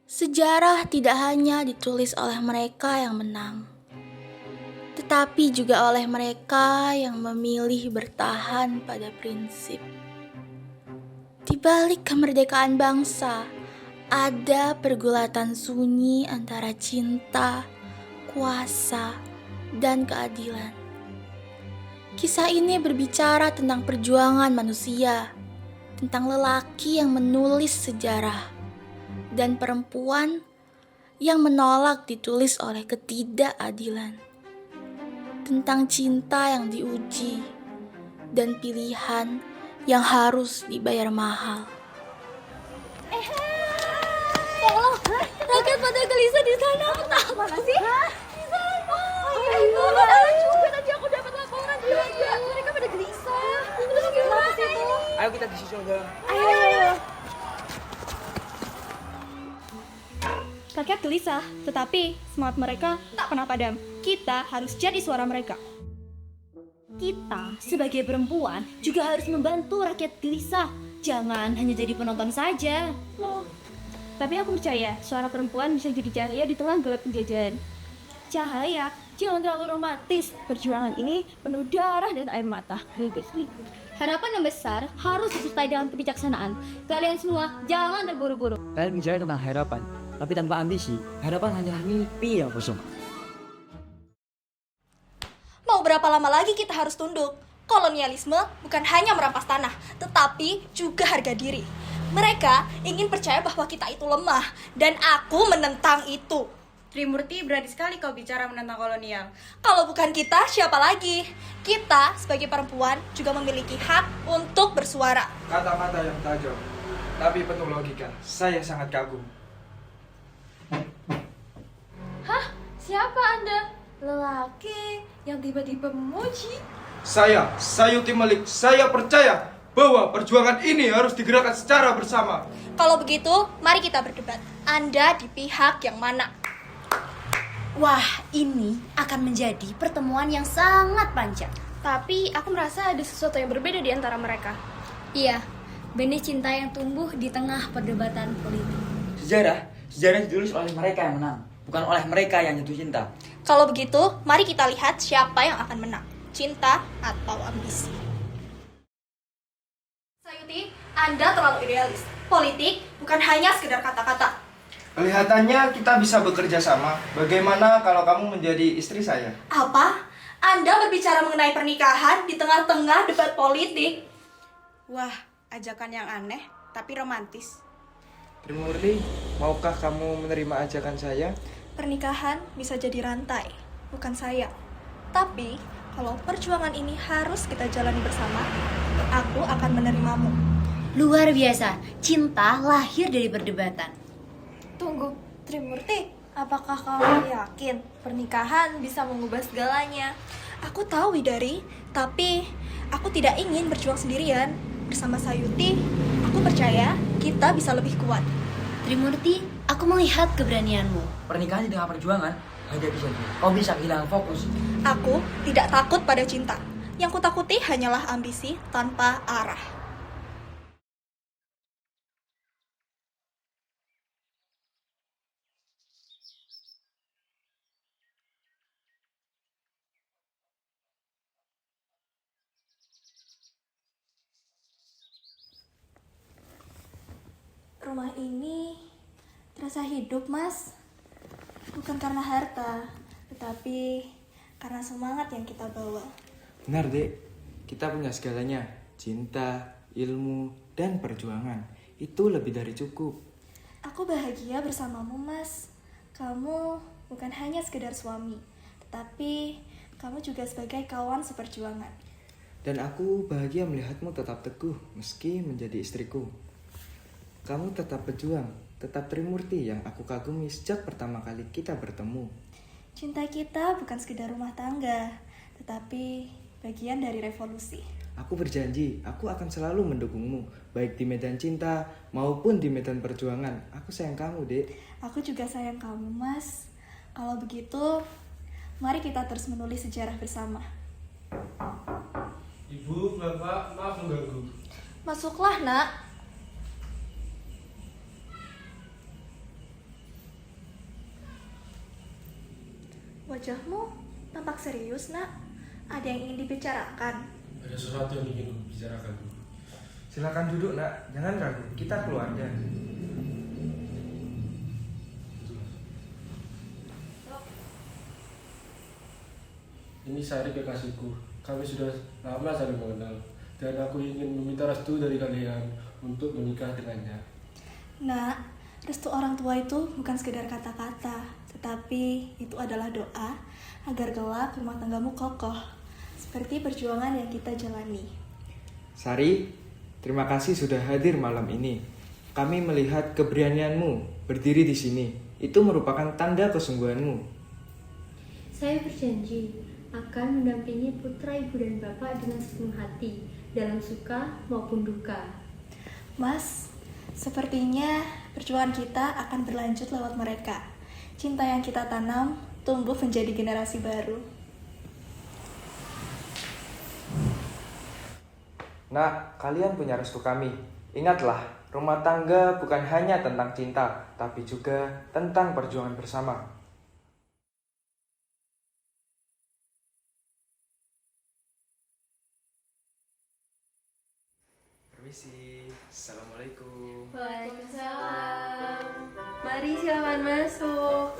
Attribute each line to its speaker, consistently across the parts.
Speaker 1: Sejarah tidak hanya ditulis oleh mereka yang menang, tetapi juga oleh mereka yang memilih bertahan pada prinsip. Di balik kemerdekaan bangsa, ada pergulatan sunyi antara cinta, kuasa, dan keadilan. Kisah ini berbicara tentang perjuangan manusia, tentang lelaki yang menulis sejarah, dan perempuan yang menolak ditulis oleh ketidakadilan. Tentang cinta yang diuji dan pilihan yang harus dibayar mahal.
Speaker 2: Tolong, rakyat pada gelisah di sana. Mana sih? Di sana. Itu ada juga tadi aku dapat laporan juga. Mereka pada gelisah. Terus gimana ini?
Speaker 3: Ayo kita disusul dong.
Speaker 2: Ayo.
Speaker 4: Rakyat gelisah, tetapi semangat mereka tak pernah padam. Kita harus jadi suara mereka. Kita sebagai perempuan juga harus membantu rakyat gelisah. Jangan hanya jadi penonton saja. Tapi aku percaya suara perempuan bisa jadi cahaya di tengah gelap penjajahan. Cahaya, jangan terlalu romantis. Perjuangan ini penuh darah dan air mata. Harapan yang besar harus disertai dengan kebijaksanaan. Kalian semua jangan terburu-buru.
Speaker 3: Kalian bicara tentang harapan, tapi tanpa ambisi, harapan hanyalah mimpi yang kosong.
Speaker 2: Mau berapa lama lagi kita harus tunduk? Kolonialisme bukan hanya merampas tanah, tetapi juga harga diri. Mereka ingin percaya bahwa kita itu lemah, dan aku menentang itu.
Speaker 5: Trimurti, berani sekali kau bicara menentang kolonial.
Speaker 2: Kalau bukan kita, siapa lagi? Kita sebagai perempuan juga memiliki hak untuk bersuara.
Speaker 6: Kata-kata yang tajam, tapi penuh logika. Saya sangat kagum.
Speaker 5: Hah? Siapa Anda? Lelaki yang tiba-tiba memuji.
Speaker 6: Saya, Sayuti Malik, saya percaya bahwa perjuangan ini harus digerakkan secara bersama.
Speaker 2: Kalau begitu, mari kita berdebat. Anda di pihak yang mana?
Speaker 7: Wah, ini akan menjadi pertemuan yang sangat panjang.
Speaker 4: Tapi aku merasa ada sesuatu yang berbeda di antara mereka.
Speaker 7: Iya, benih cinta yang tumbuh di tengah perdebatan politik.
Speaker 3: Sejarah ditulis oleh mereka yang menang, bukan oleh mereka yang jatuh cinta.
Speaker 2: Kalau begitu, mari kita lihat siapa yang akan menang. Cinta atau ambisi. Sayuti, Anda terlalu idealis. Politik bukan hanya sekedar kata-kata.
Speaker 6: Kelihatannya kita bisa bekerja sama. Bagaimana kalau kamu menjadi istri saya?
Speaker 2: Apa? Anda berbicara mengenai pernikahan di tengah-tengah debat politik?
Speaker 5: Wah, ajakan yang aneh, tapi romantis.
Speaker 6: Trimurti, maukah kamu menerima ajakan saya?
Speaker 2: Pernikahan bisa jadi rantai, bukan saya. Tapi, kalau perjuangan ini harus kita jalani bersama, aku akan menerimamu.
Speaker 7: Luar biasa, cinta lahir dari perdebatan.
Speaker 2: Tunggu, Trimurti, apakah kamu yakin pernikahan bisa mengubah segalanya? Aku tahu, Widari, tapi aku tidak ingin berjuang sendirian. Bersama Sayuti, aku percaya kita bisa lebih kuat.
Speaker 7: Trimurti, aku melihat keberanianmu.
Speaker 3: Pernikahan di tengah perjuangan, hadapi saja. Kau bisa kehilangan fokus.
Speaker 2: Aku tidak takut pada cinta. Yang kutakuti hanyalah ambisi tanpa arah. Rumah ini terasa hidup, Mas. Bukan karena harta, tetapi karena semangat yang kita bawa.
Speaker 6: Benar, Dek. Kita punya segalanya. Cinta, ilmu, dan perjuangan. Itu lebih dari cukup.
Speaker 2: Aku bahagia bersamamu, Mas. Kamu bukan hanya sekedar suami, tetapi kamu juga sebagai kawan seperjuangan.
Speaker 6: Dan aku bahagia melihatmu tetap teguh meski menjadi istriku. Kamu tetap pejuang, tetap Trimurti yang aku kagumi sejak pertama kali kita bertemu.
Speaker 2: Cinta kita bukan sekedar rumah tangga, tetapi bagian dari revolusi.
Speaker 6: Aku berjanji, aku akan selalu mendukungmu, baik di medan cinta maupun di medan perjuangan. Aku sayang kamu, Dek.
Speaker 2: Aku juga sayang kamu, Mas. Kalau begitu, mari kita terus menulis sejarah bersama.
Speaker 8: Ibu, Bapak, maaf mengganggu.
Speaker 2: Masuklah, Nak. Wajahmu tampak serius, Nak. Ada yang ingin dibicarakan?
Speaker 8: Ada sesuatu yang ingin bicarakan.
Speaker 6: Silakan duduk nak, jangan ragu, kita keluarga.
Speaker 8: Ini Sari kekasihku. Kami sudah lama saling mengenal. Dan aku ingin meminta restu dari kalian untuk menikah dengannya.
Speaker 2: Nak, restu orang tua itu bukan sekedar kata-kata, tetapi itu adalah doa agar kelak rumah tanggamu kokoh, seperti perjuangan yang kita jalani.
Speaker 6: Sari, terima kasih sudah hadir malam ini. Kami melihat keberanianmu berdiri di sini. Itu merupakan tanda kesungguhanmu.
Speaker 9: Saya berjanji akan mendampingi putra, ibu, dan bapak dengan sepenuh hati, dalam suka maupun duka.
Speaker 2: Mas, sepertinya perjuangan kita akan berlanjut lewat mereka. Cinta yang kita tanam tumbuh menjadi generasi baru.
Speaker 6: Nak, kalian punya restu kami. Ingatlah, rumah tangga bukan hanya tentang cinta, tapi juga tentang perjuangan bersama. Permisi, Assalamualaikum.
Speaker 9: Waalaikumsalam. Mari silakan masuk.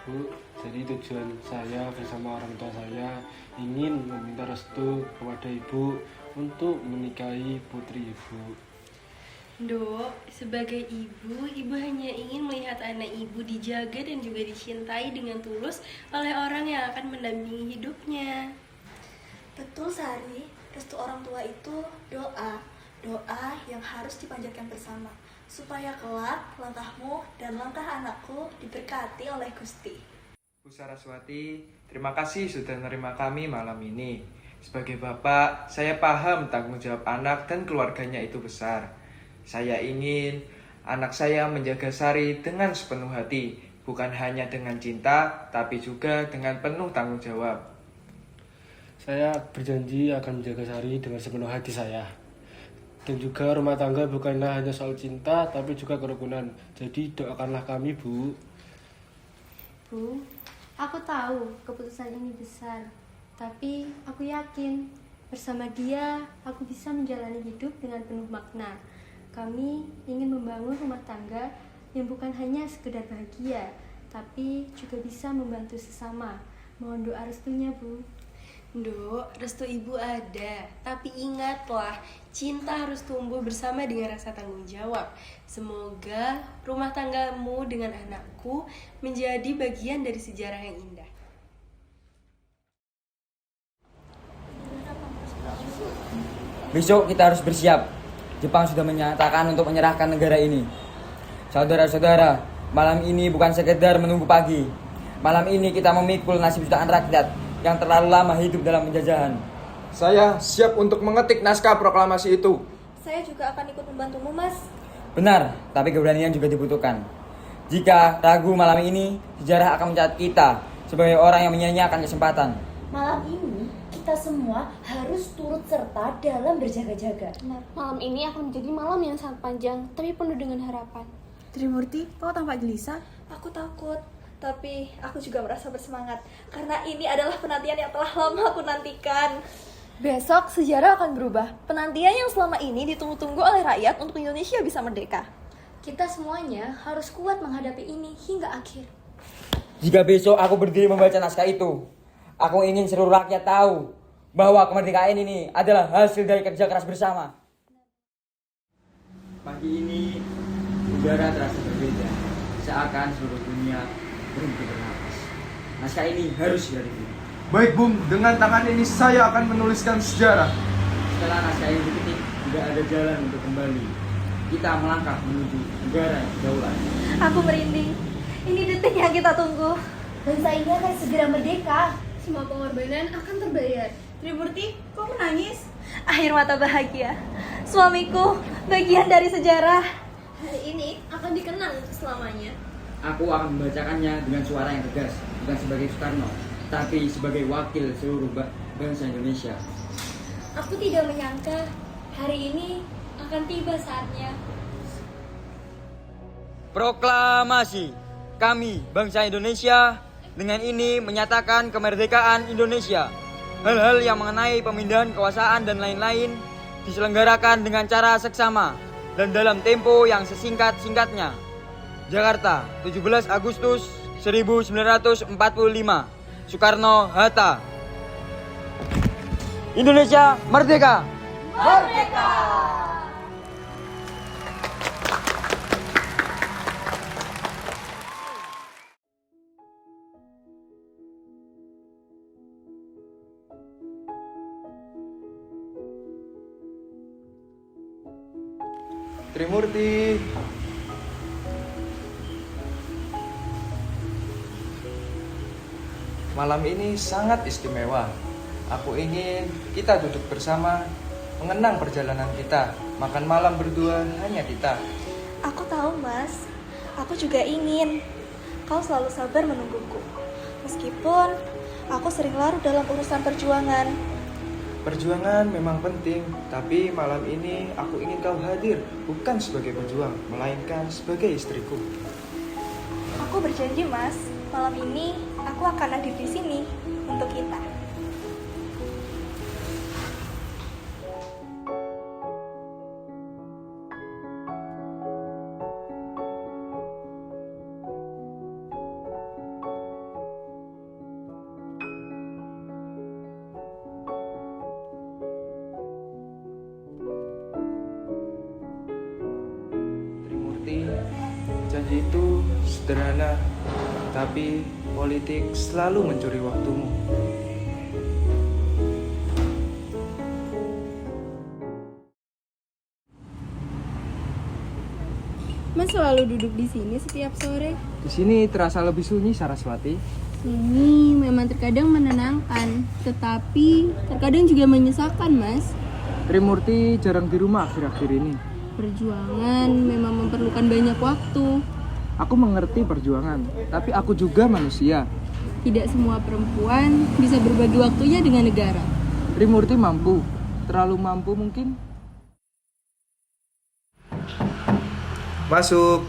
Speaker 8: Bu, jadi tujuan saya bersama orang tua saya ingin meminta restu kepada ibu untuk menikahi putri ibu.
Speaker 9: Dok, sebagai ibu hanya ingin melihat anak ibu dijaga dan juga dicintai dengan tulus oleh orang yang akan mendampingi hidupnya.
Speaker 2: Betul, Sari. Restu orang tua itu doa. Doa yang harus dipanjatkan bersama, supaya kelak langkahmu dan langkah anakku diberkati oleh Gusti.
Speaker 6: Bu Saraswati, terima kasih sudah menerima kami malam ini. Sebagai bapak, saya paham tanggung jawab anak dan keluarganya itu besar. Saya ingin anak saya menjaga Sari dengan sepenuh hati, bukan hanya dengan cinta, tapi juga dengan penuh tanggung jawab.
Speaker 8: Saya berjanji akan menjaga Sari dengan sepenuh hati saya. Dan juga rumah tangga bukanlah hanya soal cinta, tapi juga kerukunan. Jadi doakanlah kami, Bu.
Speaker 9: Bu, aku tahu keputusan ini besar, tapi aku yakin bersama dia aku bisa menjalani hidup dengan penuh makna. Kami ingin membangun rumah tangga yang bukan hanya sekedar bahagia, tapi juga bisa membantu sesama. Mohon doa restunya, Bu. Dok, restu ibu ada, tapi ingatlah, cinta harus tumbuh bersama dengan rasa tanggung jawab. Semoga rumah tanggamu dengan anakku menjadi bagian dari sejarah yang indah.
Speaker 3: Besok kita harus bersiap. Jepang sudah menyatakan untuk menyerahkan negara ini. Saudara-saudara, malam ini bukan sekedar menunggu pagi. Malam ini kita memikul nasib jutaan rakyat yang terlalu lama hidup dalam penjajahan.
Speaker 6: Saya siap untuk mengetik naskah proklamasi itu.
Speaker 2: Saya juga akan ikut membantumu, Mas.
Speaker 3: Benar, tapi keberanian juga dibutuhkan. Jika ragu malam ini, sejarah akan mencatat kita sebagai orang yang menyia-nyiakan kesempatan.
Speaker 7: Malam ini kita semua harus turut serta dalam berjaga-jaga.
Speaker 1: Malam ini akan menjadi malam yang sangat panjang, tapi penuh dengan harapan.
Speaker 5: Trimurti, kau tampak gelisah.
Speaker 2: Aku takut, tapi aku juga merasa bersemangat karena ini adalah penantian yang telah lama aku nantikan. Besok sejarah akan berubah. Penantian yang selama ini ditunggu-tunggu oleh rakyat untuk Indonesia bisa merdeka.
Speaker 1: Kita semuanya harus kuat menghadapi ini hingga akhir.
Speaker 3: Jika besok aku berdiri membaca naskah itu, aku ingin seluruh rakyat tahu bahwa kemerdekaan ini adalah hasil dari kerja keras bersama. Pagi ini, udara terasa berbeda, seakan seluruh dunia berhenti bernapas. Naskah ini harus dihadiri.
Speaker 6: Baik Bung, dengan tangan ini saya akan menuliskan sejarah.
Speaker 3: Setelah naskah ini diketik, tidak ada jalan untuk kembali. Kita melangkah menuju negara yang berdaulat.
Speaker 2: Aku merinding. Ini detik yang kita tunggu.
Speaker 4: Bangsa ini akan segera merdeka.
Speaker 1: Semua pengorbanan akan terbayar.
Speaker 5: Trimurti, kok menangis?
Speaker 2: Akhir mata bahagia. Suamiku, bagian dari sejarah.
Speaker 1: Hari ini akan dikenang selamanya.
Speaker 3: Aku akan membacakannya dengan suara yang tegas, bukan sebagai Soekarno, tapi sebagai wakil seluruh bangsa Indonesia.
Speaker 1: Aku tidak menyangka hari ini akan tiba saatnya.
Speaker 3: Proklamasi. Kami, bangsa Indonesia, dengan ini menyatakan kemerdekaan Indonesia. Hal-hal yang mengenai pemindahan kekuasaan dan lain-lain diselenggarakan dengan cara seksama dan dalam tempo yang sesingkat-singkatnya. Jakarta, 17 Agustus 1945. Soekarno Hatta. Indonesia merdeka!
Speaker 2: Merdeka!
Speaker 6: Trimurti. Malam ini sangat istimewa. Aku ingin kita duduk bersama, mengenang perjalanan kita, makan malam berdua hanya kita.
Speaker 2: Aku tahu, Mas. Aku juga ingin. Kau selalu sabar menungguku. Meskipun aku sering larut dalam urusan perjuangan.
Speaker 6: Perjuangan memang penting, tapi malam ini aku ingin kau hadir, bukan sebagai pejuang, melainkan sebagai istriku.
Speaker 2: Aku berjanji, Mas. Malam ini aku akan hadir di sini untuk kita.
Speaker 6: Trimurti, janji itu sederhana, tapi politik selalu mencuri waktumu.
Speaker 9: Mas selalu duduk di sini setiap sore.
Speaker 6: Di sini terasa lebih sunyi, Saraswati.
Speaker 9: Ini memang terkadang menenangkan, tetapi terkadang juga menyesakan, Mas.
Speaker 6: Trimurti jarang di rumah akhir-akhir ini.
Speaker 9: Perjuangan memang memerlukan banyak waktu.
Speaker 6: Aku mengerti perjuangan, tapi aku juga manusia.
Speaker 9: Tidak semua perempuan bisa berbagi waktunya dengan negara.
Speaker 6: Trimurti mampu, terlalu mampu mungkin. Masuk.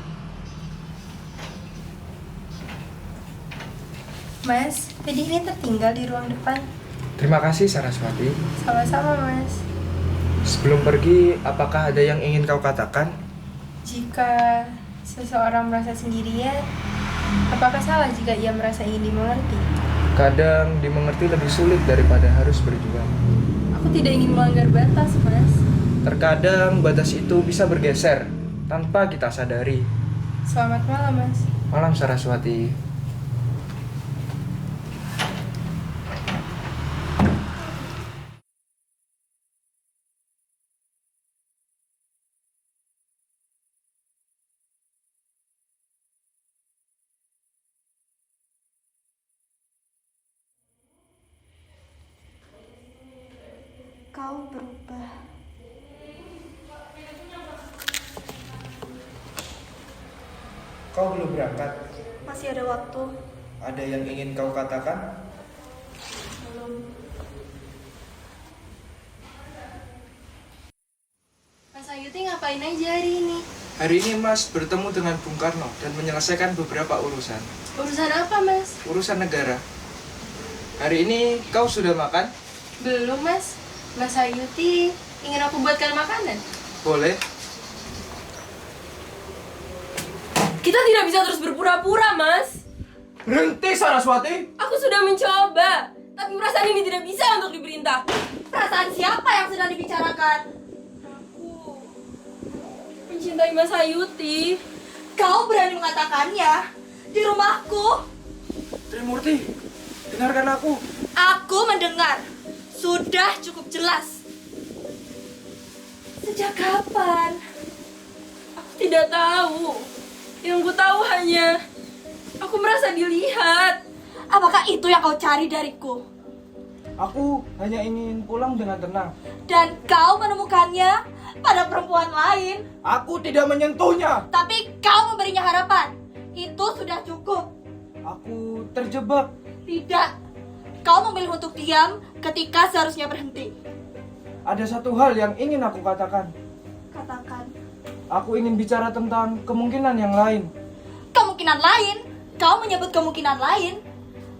Speaker 2: Mas, jadi ini tertinggal di ruang depan.
Speaker 6: Terima kasih Saraswati.
Speaker 2: Sama-sama, Mas.
Speaker 6: Sebelum pergi, apakah ada yang ingin kau katakan?
Speaker 2: Jika seseorang merasa sendirian, apakah salah jika ia merasa ingin dimengerti?
Speaker 6: Kadang dimengerti lebih sulit daripada harus berjuang.
Speaker 2: Aku tidak ingin melanggar batas, Mas.
Speaker 6: Terkadang batas itu bisa bergeser tanpa kita sadari.
Speaker 2: Selamat malam, Mas.
Speaker 6: Malam Saraswati.
Speaker 2: Kau berubah.
Speaker 6: Kau belum berangkat.
Speaker 2: Masih ada waktu.
Speaker 6: Ada yang ingin kau katakan?
Speaker 2: Belum.
Speaker 9: Mas Ayuti ngapain aja hari ini?
Speaker 6: Hari ini Mas bertemu dengan Bung Karno dan menyelesaikan beberapa urusan.
Speaker 9: Urusan apa, Mas?
Speaker 6: Urusan negara. Hari ini kau sudah makan?
Speaker 9: Belum, Mas. Mas Ayuti ingin aku buatkan makanan.
Speaker 6: Boleh.
Speaker 9: Kita tidak bisa terus berpura-pura, Mas.
Speaker 6: Berhenti Saraswati.
Speaker 9: Aku sudah mencoba, tapi perasaan ini tidak bisa untuk diperintah. Perasaan siapa yang sedang dibicarakan? Aku mencintai Mas Ayuti.
Speaker 2: Kau berani mengatakannya di rumahku?
Speaker 6: Trimurti, dengarkan aku.
Speaker 2: Aku mendengar. Sudah cukup jelas.
Speaker 1: Sejak kapan? Aku tidak tahu. Yang ku tahu hanya aku merasa dilihat.
Speaker 2: Apakah itu yang kau cari dariku?
Speaker 6: Aku hanya ingin pulang dengan tenang.
Speaker 2: Dan kau menemukannya pada perempuan lain.
Speaker 6: Aku tidak menyentuhnya.
Speaker 2: Tapi kau memberinya harapan. Itu sudah cukup.
Speaker 6: Aku terjebak.
Speaker 2: Tidak. Kau memilih untuk diam ketika seharusnya berhenti.
Speaker 6: Ada satu hal yang ingin aku katakan.
Speaker 2: Katakan.
Speaker 6: Aku ingin bicara tentang kemungkinan yang lain.
Speaker 2: Kemungkinan lain? Kau menyebut kemungkinan lain?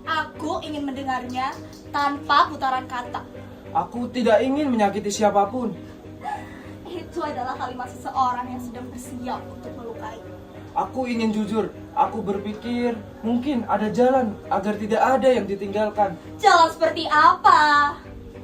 Speaker 2: Aku ingin mendengarnya tanpa putaran kata.
Speaker 6: Aku tidak ingin menyakiti siapapun.
Speaker 2: Itu adalah kalimat seseorang yang sedang bersiap untuk melukai.
Speaker 6: Aku ingin jujur. Aku berpikir mungkin ada jalan agar tidak ada yang ditinggalkan.
Speaker 2: Jalan seperti apa?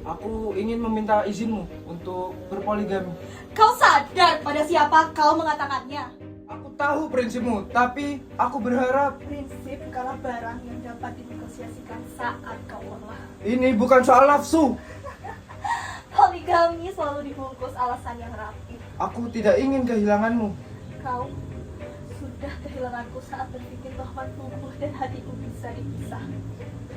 Speaker 6: Aku ingin meminta izinmu untuk berpoligami.
Speaker 2: Kau sadar pada siapa kau mengatakannya?
Speaker 6: Aku tahu prinsipmu, tapi aku berharap
Speaker 2: Prinsip bukanlah barang yang dapat dinegosiasikan saat kau lelah.
Speaker 6: ini bukan soal nafsu.
Speaker 2: Poligami selalu dibungkus alasan yang rapi.
Speaker 6: Aku tidak ingin kehilanganmu.
Speaker 2: Kau sudah kehilanganku saat berpikir bahwa tubuh dan hatiku bisa dipisah.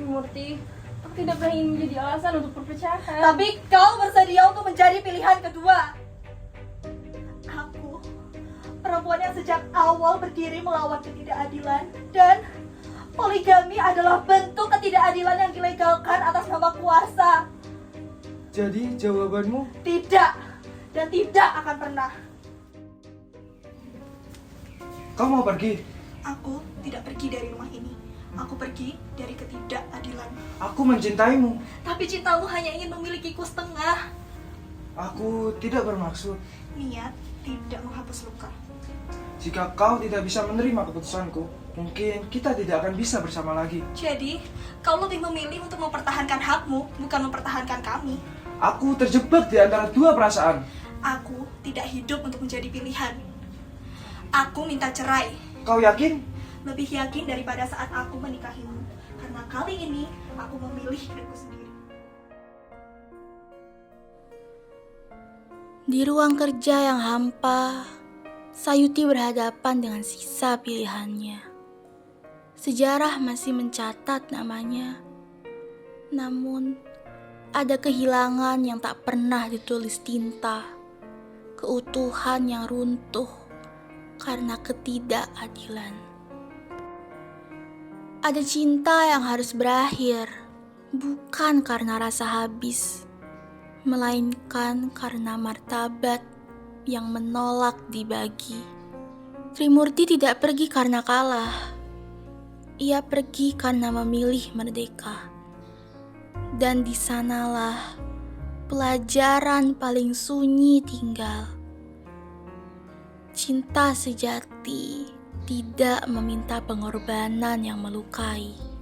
Speaker 1: Murti, aku tidak pernah ingin menjadi alasan untuk perpecahan.
Speaker 2: Tapi kau bersedia untuk menjadi pilihan kedua. Aku, perempuan yang sejak awal berdiri melawan ketidakadilan, dan poligami adalah bentuk ketidakadilan yang dilegalkan atas nama kuasa.
Speaker 6: Jadi jawabanmu?
Speaker 2: Tidak, dan tidak akan pernah.
Speaker 6: Kau mau pergi?
Speaker 2: Aku tidak pergi dari rumah ini. Aku pergi dari ketidakadilan.
Speaker 6: Aku mencintaimu.
Speaker 2: Tapi cintamu hanya ingin memilikiku setengah.
Speaker 6: Aku tidak bermaksud.
Speaker 2: Niat tidak menghapus luka.
Speaker 6: Jika kau tidak bisa menerima keputusanku, mungkin kita tidak akan bisa bersama lagi.
Speaker 2: Jadi, kau lebih memilih untuk mempertahankan hakmu, bukan mempertahankan kami.
Speaker 6: Aku terjebak di antara dua perasaan.
Speaker 2: Aku tidak hidup untuk menjadi pilihan. Aku minta cerai.
Speaker 6: Kau yakin?
Speaker 2: Lebih yakin daripada saat aku menikahimu. Karena kali ini, aku memilih diriku sendiri.
Speaker 10: Di ruang kerja yang hampa, Sayuti berhadapan dengan sisa pilihannya. Sejarah masih mencatat namanya. Namun, ada kehilangan yang tak pernah ditulis tinta. Keutuhan yang runtuh karena ketidakadilan. Ada cinta yang harus berakhir, bukan karena rasa habis, melainkan karena martabat yang menolak dibagi. Trimurti tidak pergi karena kalah. Ia pergi karena memilih merdeka. Dan di sanalah pelajaran paling sunyi tinggal. Cinta sejati tidak meminta pengorbanan yang melukai.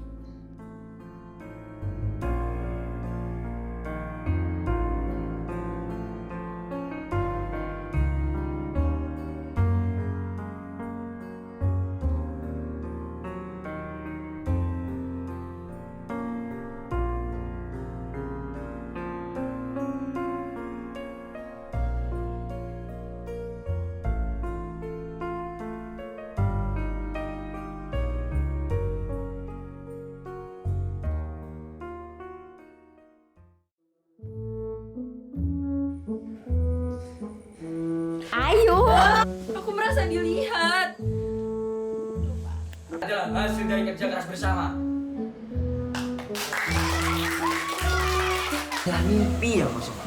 Speaker 1: Ayo, aku merasa dilihat.
Speaker 3: Adalah hasil dari kerja keras bersama. Ya mimpi ya maksudnya.